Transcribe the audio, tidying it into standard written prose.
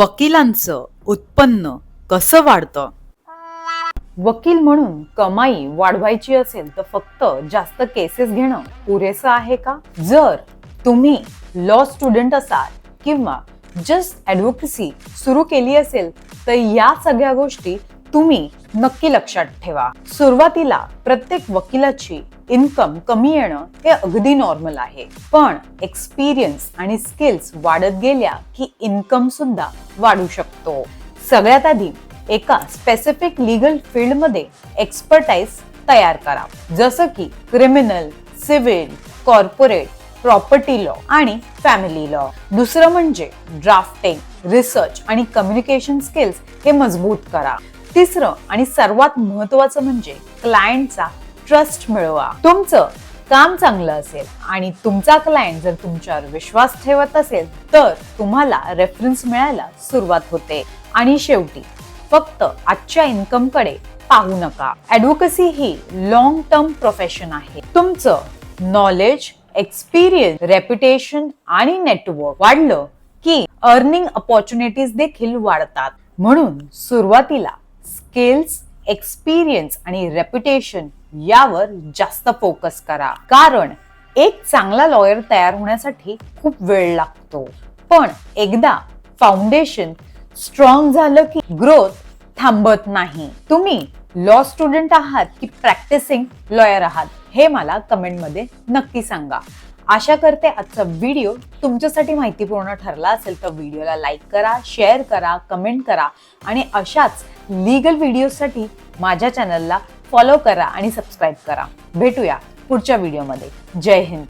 वकिलांचं उत्पन्न कसं वाढतं? वकील म्हणून कमाई वाढवायची असेल तर फक्त जास्त केसेस घेणं पुरेसं आहे का? जर तुम्ही लॉ स्टुडंट असाल किंवा जस्ट ॲडव्होकेसी सुरू केली असेल तर या सगळ्या गोष्टी तुम्ही नक्की लक्षात ठेवा. सुरुवातीला प्रत्येक वकिलाची इन्कम कमी येणं हे अगदी नॉर्मल आहे, पण एक्सपिरियन्स आणि स्किल्स वाढत गेल्या की इन्कम सुद्धा वाढू शकतो. सगळ्यात आधी एका स्पेसिफिक लीगल फील्ड मध्ये एक्सपर्टाइज तयार करा, जसं की criminal, civil, corporate, property law आणि फॅमिली लॉ. दुसरं म्हणजे ड्राफ्टिंग, रिसर्च आणि कम्युनिकेशन स्किल्स हे मजबूत करा. तिसरं आणि सर्वात महत्त्वाचं म्हणजे क्लायंटचा ट्रस्ट मिळवा. तुमचं काम चांगलं असेल आणि तुमचा क्लायंट जर तुमच्यावर विश्वास ठेवत असेल तर तुम्हाला रेफरन्स मिळायला सुरुवात होते. आणि शेवटी फक्त आजच्या इन्कम कडे पाहू नका. ॲडव्होकेसी ही लॉंग टर्म प्रोफेशन आहे. तुमचं नॉलेज, एक्सपिरियन्स, रेप्युटेशन आणि नेटवर्क वाढलं की अर्निंग अपॉर्च्युनिटीज देखील वाढतात. म्हणून सुरुवातीला स्किल्स, एक्सपिरियन्स आणि रेप्युटेशन यावर जास्त फोकस करा, कारण एक चांगला लॉयर तयार होण्यासाठी खूप वेळ लागतो. पण एकदा फाउंडेशन स्ट्रॉंग झालं की ग्रोथ थांबत नाही. तुम्ही लॉ स्टुडंट आहात की प्रॅक्टिसिंग लॉयर आहात हे मला कमेंट मध्ये नक्की सांगा. आशा करते आजचा व्हिडिओ तुमच्यासाठी माहितीपूर्ण ठरला असेल तर व्हिडिओला लाईक करा, शेअर करा, कमेंट करा आणि अशाच लीगल व्हिडिओसाठी माझ्या चॅनलला फॉलो करा आणि सबस्क्राईब करा. भेटूया पुढच्या व्हिडिओमध्ये. जय हिंद.